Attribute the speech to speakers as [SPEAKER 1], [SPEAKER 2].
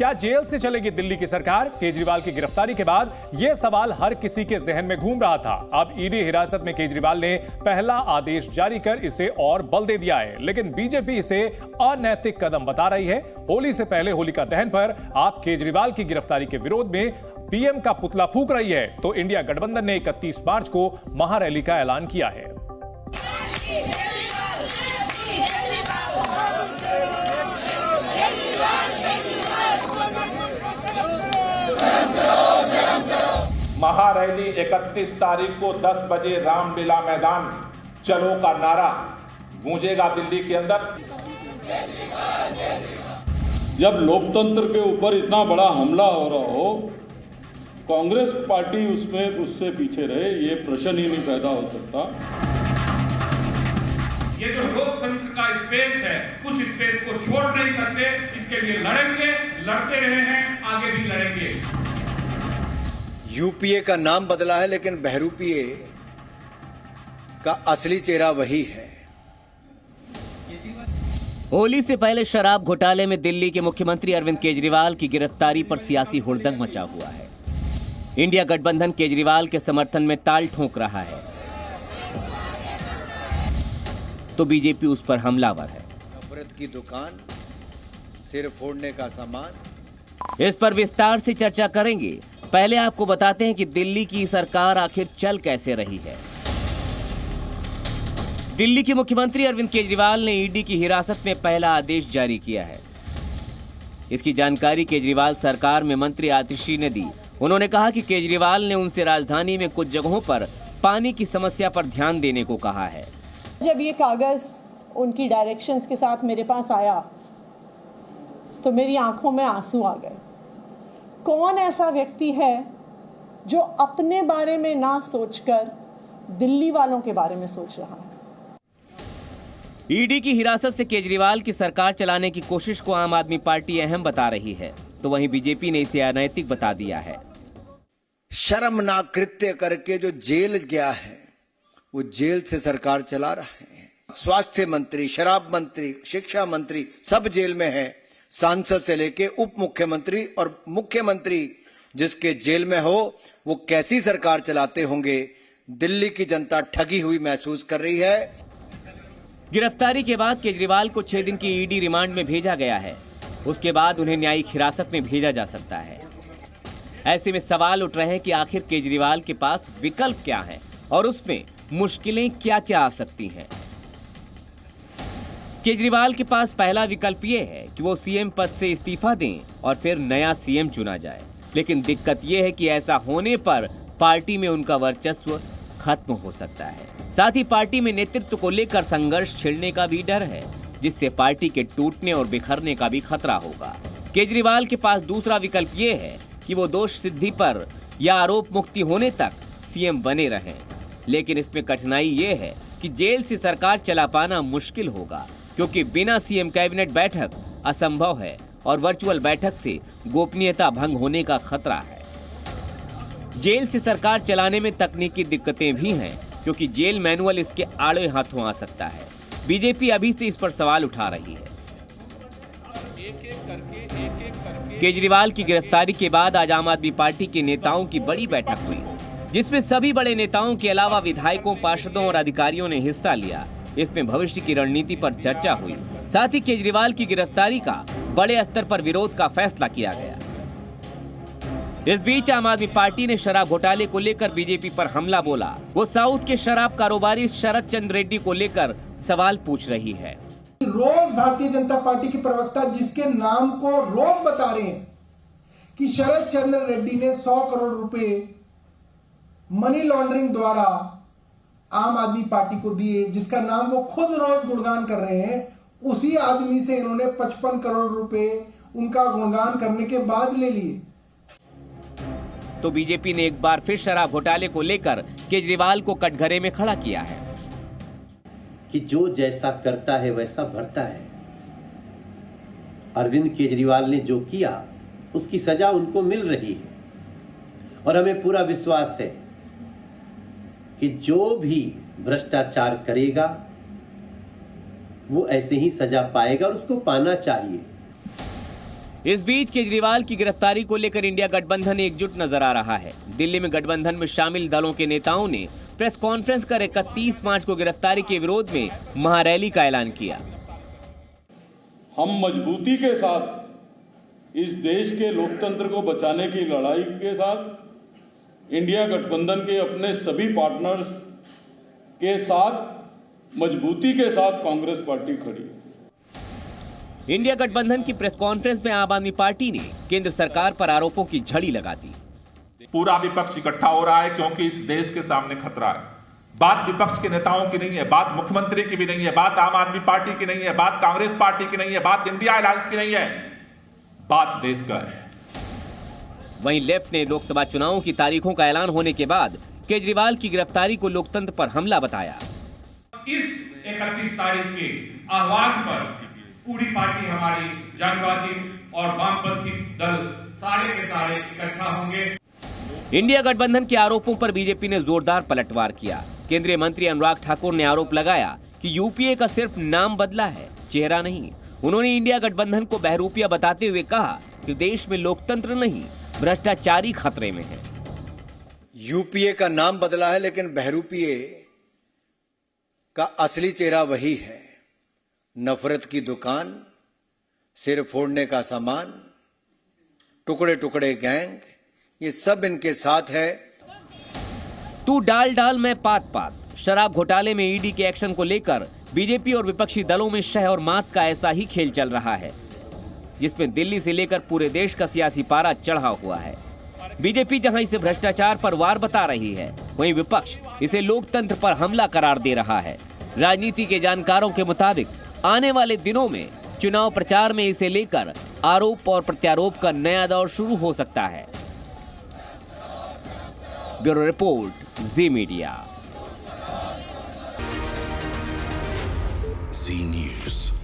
[SPEAKER 1] क्या जेल से चलेगी दिल्ली की सरकार? केजरीवाल की गिरफ्तारी के बाद यह सवाल हर किसी के जहन में घूम रहा था। अब ईडी हिरासत में केजरीवाल ने पहला आदेश जारी कर इसे और बल दे दिया है, लेकिन बीजेपी इसे अनैतिक कदम बता रही है। होली से पहले होलिका दहन पर आप केजरीवाल की गिरफ्तारी के विरोध में पीएम का पुतला फूंक रही है, तो इंडिया गठबंधन ने 31 मार्च को महारैली का ऐलान किया है।
[SPEAKER 2] महारैली 31 तारीख को 10 बजे रामलीला मैदान चलो का नारा गूंजेगा दिल्ली के अंदर।
[SPEAKER 3] जब लोकतंत्र के ऊपर इतना बड़ा हमला हो रहा हो, कांग्रेस पार्टी उससे पीछे रहे, ये प्रश्न ही नहीं पैदा हो सकता।
[SPEAKER 4] ये जो लोकतंत्र का स्पेस है, उस स्पेस को छोड़ नहीं सकते। इसके लिए लड़ेंगे, लड़ते रहे हैं, आगे भी लड़ेंगे।
[SPEAKER 5] यूपीए का नाम बदला है, लेकिन बहरूपीए का असली चेहरा वही है।
[SPEAKER 6] होली से पहले शराब घोटाले में दिल्ली के मुख्यमंत्री अरविंद केजरीवाल की गिरफ्तारी पर सियासी हुड़दंग मचा हुआ है। इंडिया गठबंधन केजरीवाल के समर्थन में ताल ठोक रहा है, तो बीजेपी उस पर हमलावर है।
[SPEAKER 5] नफरत की दुकान, सिर फोड़ने का सामान।
[SPEAKER 6] इस पर विस्तार से चर्चा करेंगे। पहले आपको बताते हैं कि दिल्ली की सरकार आखिर चल कैसे रही है। दिल्ली के मुख्यमंत्री अरविंद केजरीवाल ने ईडी की हिरासत में पहला आदेश जारी किया है। इसकी जानकारी केजरीवाल सरकार में मंत्री आतिशी ने दी। उन्होंने कहा कि केजरीवाल ने उनसे राजधानी में कुछ जगहों पर पानी की समस्या पर ध्यान देने को कहा है।
[SPEAKER 7] जब ये कागज उनकी डायरेक्शंस के साथ मेरे पास आया तो मेरी आंखों में आंसू आ गए। कौन ऐसा व्यक्ति है जो अपने बारे में ना सोचकर दिल्ली वालों के बारे में सोच रहा है?
[SPEAKER 6] ईडी की हिरासत से केजरीवाल की सरकार चलाने की कोशिश को आम आदमी पार्टी अहम बता रही है, तो वहीं बीजेपी ने इसे अनैतिक बता दिया है।
[SPEAKER 5] शर्मनाक कृत्य करके जो जेल गया है, वो जेल से सरकार चला रहे हैं। स्वास्थ्य मंत्री, शराब मंत्री, शिक्षा मंत्री सब जेल में है। सांसद से लेके उप मुख्यमंत्री और मुख्यमंत्री जिसके जेल में हो, वो कैसी सरकार चलाते होंगे। दिल्ली की जनता ठगी हुई महसूस कर रही है।
[SPEAKER 6] गिरफ्तारी के बाद केजरीवाल को 6 दिन की ईडी रिमांड में भेजा गया है। उसके बाद उन्हें न्यायिक हिरासत में भेजा जा सकता है। ऐसे में सवाल उठ रहे हैं कि आखिर केजरीवाल के पास विकल्प क्या है और उसमें मुश्किलें क्या क्या आ सकती हैं। केजरीवाल के पास पहला विकल्प यह है कि वो सीएम पद से इस्तीफा दें और फिर नया सीएम चुना जाए, लेकिन दिक्कत यह है कि ऐसा होने पर पार्टी में उनका वर्चस्व खत्म हो सकता है। साथ ही पार्टी में नेतृत्व को लेकर संघर्ष छिड़ने का भी डर है, जिससे पार्टी के टूटने और बिखरने का भी खतरा होगा। केजरीवाल के पास दूसरा विकल्प ये है कि वो दोष सिद्धि पर या आरोप मुक्ति होने तक सीएम बने रहें, लेकिन इसमें कठिनाई ये है कि जेल से सरकार चला पाना मुश्किल होगा, क्योंकि बिना सीएम कैबिनेट बैठक असंभव है और वर्चुअल बैठक से गोपनीयता भंग होने का खतरा है। जेल से सरकार चलाने में तकनीकी दिक्कतें भी हैं, क्योंकि जेल मैनुअल इसके आड़े हाथों आ सकता है। बीजेपी अभी से इस पर सवाल उठा रही है। केजरीवाल की गिरफ्तारी के बाद आज आम आदमी पार्टी के नेताओं की बड़ी बैठक हुई, जिसमें सभी बड़े नेताओं के अलावा विधायकों, पार्षदों और अधिकारियों ने हिस्सा लिया। इसमें भविष्य की रणनीति पर चर्चा हुई। साथ ही केजरीवाल की गिरफ्तारी का बड़े स्तर पर विरोध का फैसला किया गया। इस बीच आम आदमी पार्टी ने शराब घोटाले को लेकर बीजेपी पर हमला बोला। वो साउथ के शराब कारोबारी शरद चंद्र रेड्डी को लेकर सवाल पूछ रही है।
[SPEAKER 8] रोज भारतीय जनता पार्टी की प्रवक्ता जिसके नाम को रोज बता रहे हैं कि शरद चंद्र रेड्डी ने 100 करोड़ रुपए मनी लॉन्ड्रिंग द्वारा आम आदमी पार्टी को दिए, जिसका नाम वो खुद रोज गुणगान कर रहे हैं, उसी आदमी से इन्होंने 55 करोड़ रुपए उनका गुणगान करने के बाद ले लिए।
[SPEAKER 6] तो बीजेपी ने एक बार फिर शराब घोटाले को लेकर केजरीवाल को कटघरे में खड़ा किया है
[SPEAKER 9] कि जो जैसा करता है वैसा भरता है। अरविंद केजरीवाल ने जो किया उसकी सजा उनको मिल रही है और हमें पूरा विश्वास है कि जो भी भ्रष्टाचार करेगा वो ऐसे ही सजा पाएगा और उसको पाना चाहिए।
[SPEAKER 6] इस बीच केजरीवाल की गिरफ्तारी को लेकर इंडिया गठबंधन एकजुट नजर आ रहा है। दिल्ली में गठबंधन में शामिल दलों के नेताओं ने प्रेस कॉन्फ्रेंस कर 31 मार्च को गिरफ्तारी के विरोध में महारैली का ऐलान किया।
[SPEAKER 3] हम मजबूती के साथ इस देश के लोकतंत्र को बचाने की लड़ाई के साथ इंडिया गठबंधन के अपने सभी पार्टनर्स के साथ मजबूती के साथ कांग्रेस पार्टी खड़ी है।
[SPEAKER 6] इंडिया गठबंधन की प्रेस कॉन्फ्रेंस में आम आदमी पार्टी ने केंद्र सरकार पर आरोपों की झड़ी लगा दी।
[SPEAKER 2] पूरा विपक्ष इकट्ठा हो रहा है क्योंकि इस देश के सामने खतरा है। बात विपक्ष के नेताओं की नहीं है, बात मुख्यमंत्री की भी नहीं है, बात आम आदमी पार्टी की नहीं है, बात कांग्रेस पार्टी की नहीं है, बात इंडिया अलायंस की नहीं है, बात देश का है।
[SPEAKER 6] वहीं लेफ्ट ने लोकसभा चुनावों की तारीखों का ऐलान होने के बाद केजरीवाल की गिरफ्तारी को लोकतंत्र पर हमला बताया।
[SPEAKER 4] इस 31 तारीख के आह्वान पर पूरी पार्टी हमारी जनवादी और वामपंथी दल सारे के सारे इकट्ठा होंगे।
[SPEAKER 6] इंडिया गठबंधन के आरोपों पर बीजेपी ने जोरदार पलटवार किया। केंद्रीय मंत्री अनुराग ठाकुर ने आरोप लगाया कि यूपीए का सिर्फ नाम बदला है, चेहरा नहीं। उन्होंने इंडिया गठबंधन को बहरूपिया बताते हुए कहा कि देश में लोकतंत्र नहीं, भ्रष्टाचारी खतरे में है।
[SPEAKER 5] यूपीए का नाम बदला है लेकिन बहरूपिये का असली चेहरा वही है। नफरत की दुकान, सिर फोड़ने का सामान, टुकड़े टुकड़े गैंग, ये सब इनके साथ है।
[SPEAKER 6] तू डाल डाल मैं पात पात। शराब घोटाले में ईडी के एक्शन को लेकर बीजेपी और विपक्षी दलों में शह और मात का ऐसा ही खेल चल रहा है, जिसमें दिल्ली से लेकर पूरे देश का सियासी पारा चढ़ा हुआ है। बीजेपी जहां इसे भ्रष्टाचार पर वार बता रही है, वहीं विपक्ष इसे लोकतंत्र पर हमला करार दे रहा है। राजनीति के जानकारों के मुताबिक आने वाले दिनों में चुनाव प्रचार में इसे लेकर आरोप और प्रत्यारोप का नया दौर शुरू हो सकता है। ब्यूरो रिपोर्ट, जी मीडिया।
[SPEAKER 10] जी न्यूज़।